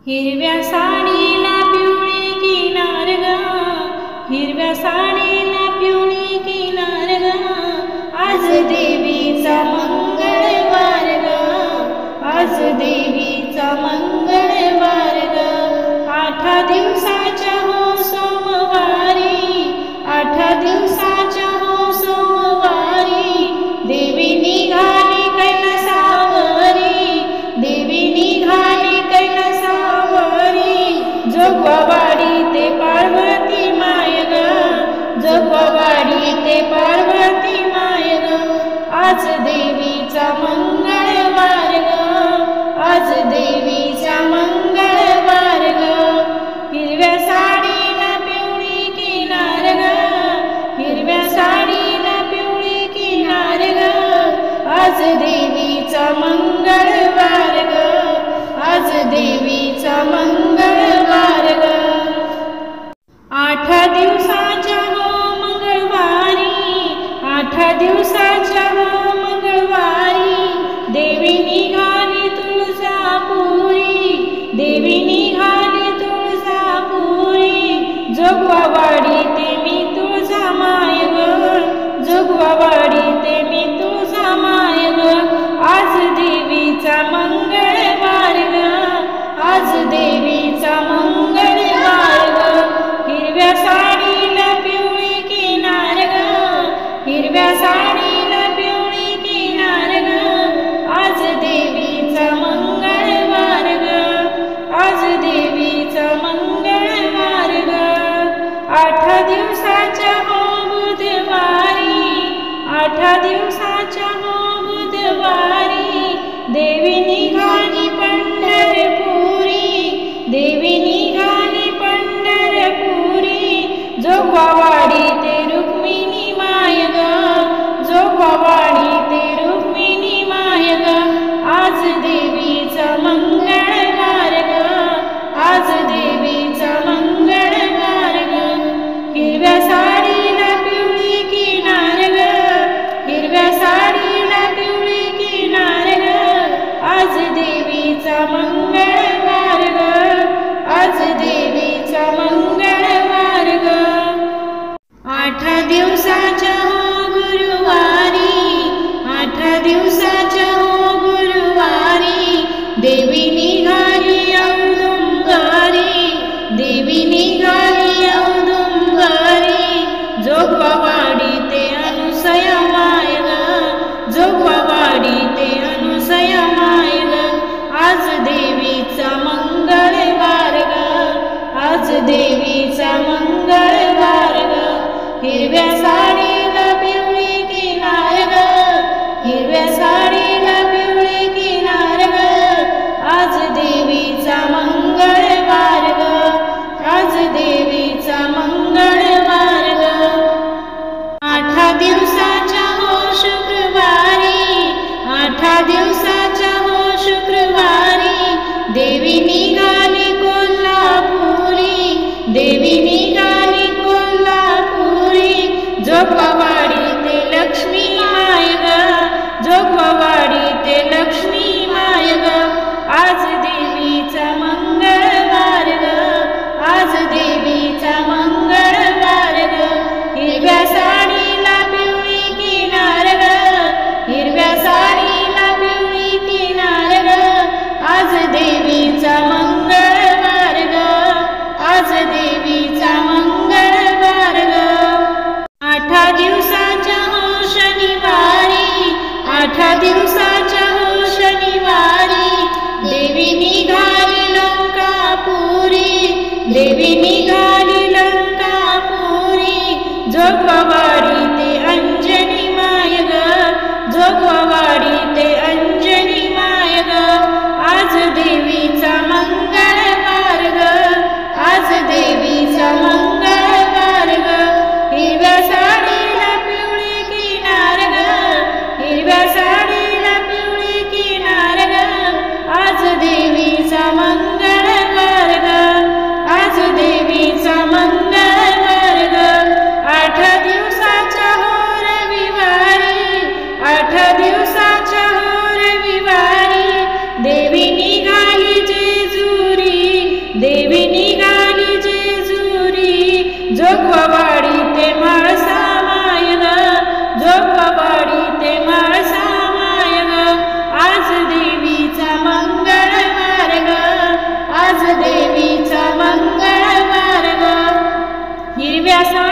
हिरव्या साडीला पिवळी किनार ग, हिरव्या साडीला पिवळी किनार ग, आज देवीचा मंगळवार ग, आज देवीचा मंगळवार ग. 8 दिवसाच्या हो सोमवारी, 8 दिवसाच्या हो सोमवारी, देवी निघाली कैलासावरी, देवी निघाली कैलासावरी. जोगवावाडी ते पार्वती माय ग, जोगवावाडी ते पार्वती माय ग, आज देवीचा मंगळवार ग, आज देवीचा मंगळवार ग. हिरव्या साडीला पिवळी किनार ग, हिरव्या साडीला पिवळी किनार ग, आज देवीचा मंगळवार ग, आज देवीचा मंगळवार ग. 8 दिवसाच्या हो मंगळवारी, 8 दिवसाच्या हो मंगळवारी, देवी निघाली तुळजापुरी, देवी निघाली तुळजापुरी. जोगवावाडी ते मी तुळजा माय ग, जोगवावाडी ते मी तुळजा माय ग, आज देवीचा मंगळवार ग, आज देवीचा मंगळवार ग. हिरव्या साडीला पिवळी किनार ग, हिरव्या साडीला पिवळी किनार ग, आज देवीचा मंगळवार ग, आज देवीचा मंगळवार ग. 8 दिवसाच्या हो बुधवारी, 8 दिवसाच्या हो बुधवारी, देवी निघाली पंढरपुरी, देवी निघाली पंढरपुरी. जोगवावाडी ते रुक्मिणी माय ग, जोगवावाडी ते रुक्मिणी माय ग, आज देवीचा मंगळवार ग, आज देवीचा मंगळवार ग. हिरव्या साडीला पिवळी किनार ग, हिरव्या साडीला पिवळी किनार ग, आज देवीचा मंगळवार ग, आज देवीचा मंगळवार ग. 8 दिवसाच्या हो गुरुवारी, 8 दिवसाच्या हो गुरुवारी, देवी निघाली औदुंबरी, देवी निघाली औदुंबरी. जोगवावाडी ते अनुसया माय ग, जोगवावाडी ते अनुसया माय ग, आज देवीचा मंगळवार ग, आज देवीचा मंगळवार ग. हिरव्या साडीला पिवळी किनार ग, हिरव्या साडीला पिवळी किनार ग, आज देवीचा मंगळवार ग, आज देवीचा मंगळवार ग. 8 दिवसाच्या हो शुक्रवारी, 8 दिवसाच्या हो शुक्रवारी, देवी निघाली कोल्हापुरी, देवी निघाली कोल्हापुरी. जोगवावाडी ते लक्ष्मी माय ग, जोगवावाडी ते लक्ष्मी माय ग, आज देवीचा मंगळवार ग, आज देवीचा मंगळवार ग. हिरव्या साडीला पिवळी किनार ग, हिरव्या साडीला पिवळी किनार ग, आज देवीचा मंगळवार ग, आज देवीचा मंगळवार ग. 8 दिवसाच्या हो शनिवारी, 8 दिवसाच्या हो शनिवारी, देवी निघाली लंकापुरी, देवी निघाली लंकापुरी. जोगवावाडी ते अंजनी माय ग, जोगवावाडी ते अंजनी माय ग, आज देवीचा मंगळवार ग, आज देवीचा मंगळवार ग. हिरव्या साडीला पिवळी किनार ग, हिरव्या साडीला पिवळी किनार ग, आज देवीचा मंगळवार ग, आज देवीचा दिवसा